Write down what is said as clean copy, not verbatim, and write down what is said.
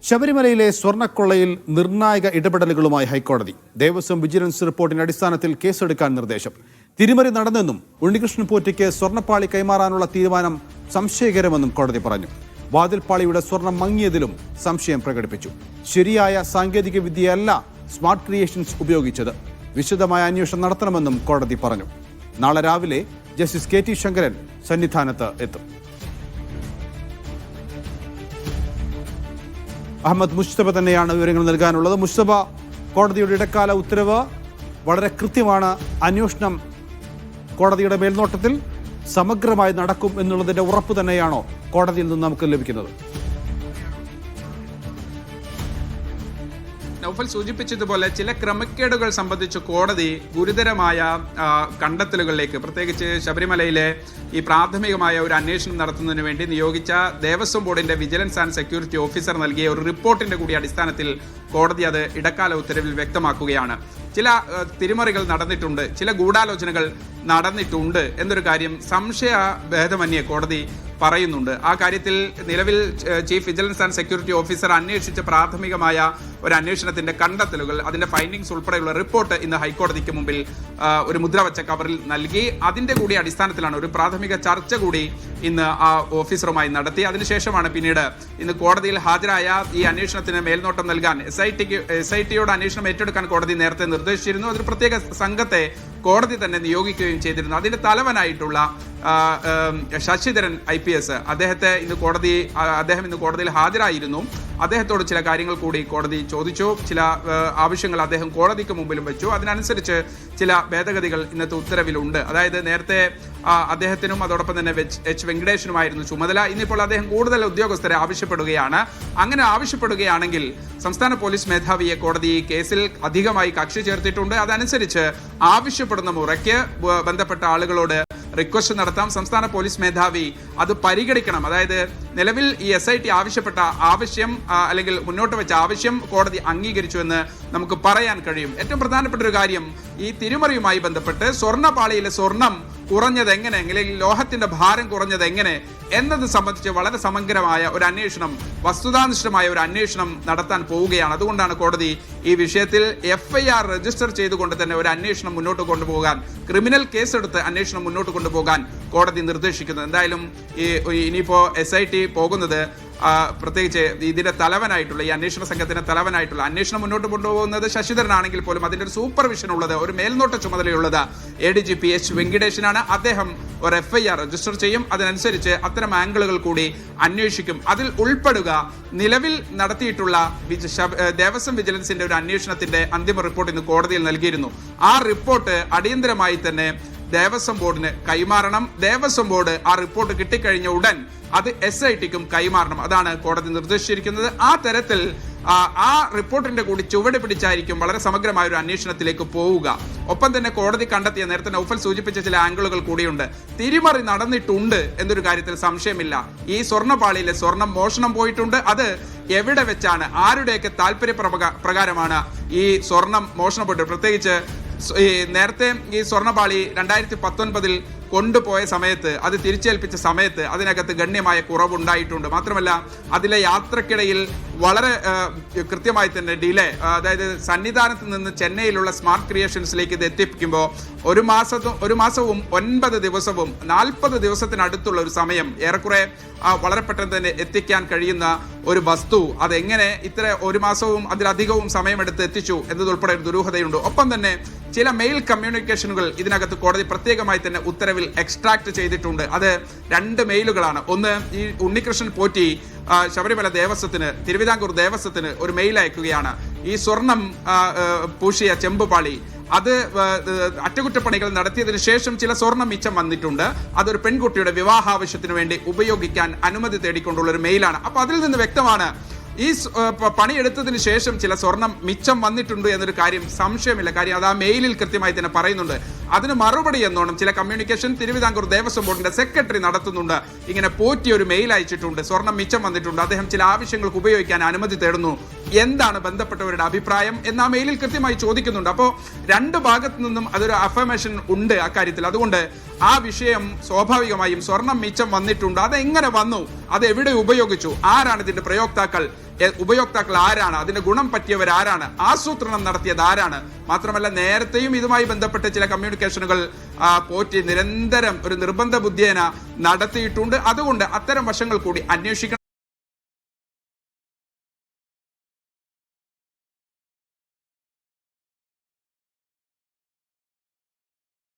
ശബരിമലയിലെ സ്വർണ്ണക്കൊള്ളയിൽ നിർണായക ഇടപെടലുകളുമായി ഹൈക്കോടതി. ദേവസ്വം വിജിലൻസ് റിപ്പോർട്ടിന്റെ അടിസ്ഥാനത്തിൽ കേസെടുക്കാൻ നിർദ്ദേശം. തിരിമറി നടന്നെന്നും ഉണ്ണികൃഷ്ണൻ പോറ്റിക്ക് സ്വർണ്ണപ്പാളി കൈമാറാനുള്ള തീരുമാനം സംശയകരമെന്നും കോടതി പറഞ്ഞു. വാതിൽപ്പാളിയുടെ സ്വർണം മങ്ങിയതിലും സംശയം പ്രകടിപ്പിച്ചു. ശരിയായ സാങ്കേതിക വിദ്യയല്ല സ്മാർട്ട് ക്രിയേഷൻസ് ഉപയോഗിച്ചത്. വിശദമായ അന്വേഷണം നടത്തണമെന്നും കോടതി പറഞ്ഞു. നാളെ രാവിലെ ജസ്റ്റിസ് KT ശങ്കരൻ സന്നിധാനത്ത് എത്തും. അഹമ്മദ് മുസ്തഫ തന്നെയാണ് വിവരങ്ങൾ നൽകാനുള്ളത്. മുസ്തഫ, കോടതിയുടെ ഇടക്കാല ഉത്തരവ് വളരെ കൃത്യമാണ്. അന്വേഷണം കോടതിയുടെ മേൽനോട്ടത്തിൽ സമഗ്രമായി നടക്കും എന്നുള്ളതിന്റെ ഉറപ്പ് തന്നെയാണോ കോടതിയിൽ നിന്ന് നമുക്ക് ലഭിക്കുന്നത്? നൗഫൽ സൂചിപ്പിച്ചതുപോലെ ചില ക്രമക്കേടുകൾ സംബന്ധിച്ച് കോടതി ഗുരുതരമായ കണ്ടെത്തലുകളിലേക്ക്, പ്രത്യേകിച്ച് ശബരിമലയിലെ ഈ പ്രാഥമികമായ ഒരു അന്വേഷണം നടത്തുന്നതിന് വേണ്ടി നിയോഗിച്ച ദേവസ്വം ബോർഡിന്റെ വിജിലൻസ് ആൻഡ് സെക്യൂരിറ്റി ഓഫീസർ നൽകിയ ഒരു റിപ്പോർട്ടിന്റെ കൂടി അടിസ്ഥാനത്തിൽ കോടതി അത് ഇടക്കാല ഉത്തരവിൽ വ്യക്തമാക്കുകയാണ്. ചില തിരിമറികൾ നടന്നിട്ടുണ്ട്, ചില ഗൂഢാലോചനകൾ നടന്നിട്ടുണ്ട് എന്നൊരു കാര്യം സംശയഭേദമന്യേ കോടതി പറയുന്നുണ്ട്. ആ കാര്യത്തിൽ നിലവിൽ chief vigilance and security officer അന്വേഷിച്ച പ്രാഥമികമായ ഒരു അന്വേഷണത്തിന്റെ കണ്ടെത്തലുകൾ, അതിന്റെ ഫൈൻഡിങ്സ് ഉൾപ്പെടെയുള്ള റിപ്പോർട്ട് ഇന്ന് ഹൈക്കോടതിക്ക് മുമ്പിൽ ഒരു മുദ്രവച്ച കവറിൽ നൽകി. അതിന്റെ കൂടി അടിസ്ഥാനത്തിലാണ് ഒരു പ്രാഥമിക ചർച്ച കൂടി ഇന്ന് ആ ഓഫീസറുമായി നടത്തി. അതിനുശേഷമാണ് പിന്നീട് ഇന്ന് കോടതിയിൽ ഹാജരായ ഈ അന്വേഷണത്തിന് മേൽനോട്ടം നൽകാൻ SIT-യോട് അന്വേഷണം ഏറ്റെടുക്കാൻ കോടതി നേരത്തെ നിർദ്ദേശിച്ചിരുന്നു. അതൊരു പ്രത്യേക സംഘത്തെ കോടതി തന്നെ നിയോഗിക്കുകയും ചെയ്തിരുന്നു. അതിന്റെ തലവനായിട്ടുള്ള ശശിധരൻ IPS അദ്ദേഹം ഇന്ന് കോടതിയിൽ ഹാജരായിരുന്നു. അദ്ദേഹത്തോട് ചില കാര്യങ്ങൾ കൂടി കോടതി ചോദിച്ചു. ചില ആവശ്യങ്ങൾ അദ്ദേഹം കോടതിക്ക് മുമ്പിലും വെച്ചു. അതിനനുസരിച്ച് ചില ഭേദഗതികൾ ഇന്നത്തെ ഉത്തരവിലുണ്ട്. അതായത് നേരത്തെ അദ്ദേഹത്തിനും അതോടൊപ്പം തന്നെ H വെങ്കടേശനുമായിരുന്നു ചുമതല. ഇന്നിപ്പോൾ അദ്ദേഹം കൂടുതൽ ഉദ്യോഗസ്ഥരെ ആവശ്യപ്പെടുകയാണ്. അങ്ങനെ ആവശ്യപ്പെടുകയാണെങ്കിൽ സംസ്ഥാന പോലീസ് മേധാവിയെ കോടതി കേസിൽ അധികമായി കക്ഷി ചേർത്തിട്ടുണ്ട്. അതനുസരിച്ച് ആവശ്യപ്പെടുന്ന മുറയ്ക്ക് ബന്ധപ്പെട്ട ആളുകളോട് റിക്വസ്റ്റ് നടത്താം. സംസ്ഥാന പോലീസ് മേധാവി അത് പരിഗണിക്കണം. അതായത് നിലവിൽ ഈ SIT ആവശ്യപ്പെട്ട ആവശ്യം അല്ലെങ്കിൽ മുന്നോട്ട് വെച്ച ആവശ്യം കോടതി അംഗീകരിച്ചു എന്ന് നമുക്ക് പറയാൻ കഴിയും. ഏറ്റവും പ്രധാനപ്പെട്ട ഒരു കാര്യം, ഈ തിരിമറിയുമായി ബന്ധപ്പെട്ട് സ്വർണ്ണപ്പാളിയിലെ സ്വർണം കുറഞ്ഞത് എങ്ങനെ, അല്ലെങ്കിൽ ലോഹത്തിന്റെ ഭാരം കുറഞ്ഞത് എങ്ങനെ എന്നത് സംബന്ധിച്ച് വളരെ സമഗ്രമായ ഒരു അന്വേഷണം, വസ്തുതാനിഷ്ഠമായ ഒരു അന്വേഷണം നടത്താൻ പോവുകയാണ്. അതുകൊണ്ടാണ് കോടതി ഈ വിഷയത്തിൽ FIR രജിസ്റ്റർ ചെയ്തുകൊണ്ട് തന്നെ ഒരു അന്വേഷണം മുന്നോട്ട് കൊണ്ടുപോകാൻ, ക്രിമിനൽ കേസെടുത്ത് അന്വേഷണം മുന്നോട്ട് കൊണ്ടുപോകാൻ കോടതി നിർദ്ദേശിക്കുന്നത്. എന്തായാലും ഇനിയിപ്പോ SIT പോകുന്നത്, പ്രത്യേകിച്ച് ഇതിന്റെ തലവനായിട്ടുള്ള, ഈ അന്വേഷണ സംഘത്തിന്റെ തലവനായിട്ടുള്ള, അന്വേഷണം മുന്നോട്ട് കൊണ്ടുപോകുന്നത് ശശിധരനാണെങ്കിൽ പോലും അതിന്റെ ഒരു സൂപ്പർവിഷൻ ഉള്ളത്, ഒരു മേൽനോട്ട ചുമതലയുള്ളത് ADGP H വെങ്കടേശനാണ്. അദ്ദേഹം ഒരു FIR രജിസ്റ്റർ ചെയ്യും. അതിനനുസരിച്ച് അത്തരം ആംഗിളുകൾ കൂടി അന്വേഷിക്കും. അതിൽ ഉൾപ്പെടുക നിലവിൽ നടത്തിയിട്ടുള്ള ദേവസ്വം വിജിലൻസിന്റെ ഒരു അന്വേഷണത്തിന്റെ അന്തിമ റിപ്പോർട്ട് ഇന്ന് കോടതിയിൽ നൽകിയിരുന്നു. ആ റിപ്പോർട്ട് അടിയന്തരമായി തന്നെ ദേവസ്വം ബോർഡിന് കൈമാറണം. ദേവസ്വം ബോർഡ് ആ റിപ്പോർട്ട് കിട്ടിക്കഴിഞ്ഞ ഉടൻ അത് SIT-ക്കും കൈമാറണം. അതാണ് കോടതി നിർദ്ദേശിച്ചിരിക്കുന്നത്. ആ തരത്തിൽ ആ റിപ്പോർട്ടിന്റെ കൂടി ചുവട് പിടിച്ചായിരിക്കും വളരെ സമഗ്രമായ ഒരു അന്വേഷണത്തിലേക്ക് പോവുക. ഒപ്പം തന്നെ കോടതി കണ്ടെത്തിയ, നേരത്തെ നൗഫൽ സൂചിപ്പിച്ച ചില ആംഗിളുകൾ കൂടിയുണ്ട്. തിരിമറി നടന്നിട്ടുണ്ട് എന്നൊരു കാര്യത്തിൽ സംശയമില്ല. ഈ സ്വർണ്ണപ്പാളിയിലെ സ്വർണം മോഷണം പോയിട്ടുണ്ട്. അത് എവിടെ വെച്ചാണ്, ആരുടെയൊക്കെ താല്പര്യ പ്രകാരമാണ് ഈ സ്വർണം മോഷണം പോയിട്ട്, പ്രത്യേകിച്ച് നേരത്തെ ഈ സ്വർണ്ണപ്പാളി 2019 കൊണ്ടുപോയ സമയത്ത്, അത് തിരിച്ചേൽപ്പിച്ച സമയത്ത് അതിനകത്ത് ഗണ്യമായ കുറവുണ്ടായിട്ടുണ്ട്. മാത്രമല്ല അതിലെ യാത്രക്കിടയിൽ വളരെ കൃത്യമായി തന്നെ ഡിലേ, അതായത് സന്നിധാനത്ത് നിന്ന് ചെന്നൈയിലുള്ള സ്മാർട്ട് ക്രിയേഷൻസിലേക്ക് ഇത് എത്തിപ്പിക്കുമ്പോൾ ഒരു മാസവും 9 ദിവസവും 40 ദിവസത്തിനടുത്തുള്ള ഒരു സമയം, ഏറെക്കുറെ വളരെ പെട്ടെന്ന് തന്നെ എത്തിക്കാൻ കഴിയുന്ന ഒരു വസ്തു അതെങ്ങനെ ഇത്ര ഒരു മാസവും അതിലധികവും സമയമെടുത്ത് എത്തിച്ചു എന്നതുൾപ്പെടെ ഒരു ദുരൂഹതയുണ്ട്. ഒപ്പം തന്നെ ചില മെയിൽ കമ്മ്യൂണിക്കേഷനുകൾ ഇതിനകത്ത് കോടതി പ്രത്യേകമായി തന്നെ ഉത്തരവിൽ എക്സ്ട്രാക്ട് ചെയ്തിട്ടുണ്ട്. അത് 2 മെയിലുകളാണ്. ഒന്ന്, ഈ ഉണ്ണികൃഷ്ണൻ പോറ്റി ശബരിമല ദേവസ്വത്തിന്, തിരുവിതാംകൂർ ദേവസ്വത്തിന് ഒരു മെയിൽ അയക്കുകയാണ്. ഈ സ്വർണം പൂശിയ ചെമ്പുപാളി, അത് അറ്റകുറ്റപ്പണികൾ നടത്തിയതിനു ശേഷം ചില സ്വർണം മിച്ചം വന്നിട്ടുണ്ട്. അതൊരു പെൺകുട്ടിയുടെ വിവാഹാവശ്യത്തിന് വേണ്ടി ഉപയോഗിക്കാൻ അനുമതി തേടിക്കൊണ്ടുള്ള ഒരു മെയിലാണ്. അപ്പൊ അതിൽ നിന്ന് വ്യക്തമാണ് ഈ പണിയെടുത്തതിന് ശേഷം ചില സ്വർണം മിച്ചം വന്നിട്ടുണ്ട് എന്നൊരു കാര്യം സംശയമില്ല. കാര്യം അത് ആ മെയിലിൽ കൃത്യമായി തന്നെ പറയുന്നുണ്ട്. അതിന് മറുപടി എന്നോണം ചില കമ്മ്യൂണിക്കേഷൻ തിരുവിതാംകൂർ ദേവസ്വം ബോർഡിന്റെ സെക്രട്ടറി നടത്തുന്നുണ്ട്. ഇങ്ങനെ പോറ്റി ഒരു മെയിൽ അയച്ചിട്ടുണ്ട്, സ്വർണം മിച്ചം വന്നിട്ടുണ്ട്, അദ്ദേഹം ചില ആവശ്യങ്ങൾക്ക് ഉപയോഗിക്കാൻ അനുമതി തേടുന്നു, എന്താണ് ബന്ധപ്പെട്ടവരുടെ അഭിപ്രായം എന്ന് ആ മെയിലിൽ കൃത്യമായി ചോദിക്കുന്നുണ്ട്. അപ്പോൾ 2 ഭാഗത്തു നിന്നും അതൊരു അഫർമേഷൻ ഉണ്ട് അക്കാര്യത്തിൽ. അതുകൊണ്ട് ആ വിഷയം സ്വാഭാവികമായും സ്വർണം മിച്ചം വന്നിട്ടുണ്ട്, അതെങ്ങനെ വന്നു, അത് എവിടെ ഉപയോഗിച്ചു, ആരാണ് ഇതിന്റെ പ്രയോക്താക്കൾ ഉപയോക്താക്കൾ ആരാണ്, അതിന്റെ ഗുണം പറ്റിയവരാരാണ്, ആസൂത്രണം നടത്തിയത് ആരാണ്, മാത്രമല്ല നേരത്തെയും ഇതുമായി ബന്ധപ്പെട്ട് ചില കമ്മ്യൂണിക്കേഷനുകൾ പോറ്റി നിരന്തരം ഒരു നിർബന്ധ ബുദ്ധിയേന നടത്തിയിട്ടുണ്ട്. അതുകൊണ്ട് അത്തരം വശങ്ങൾ കൂടി അന്വേഷിക്കണം.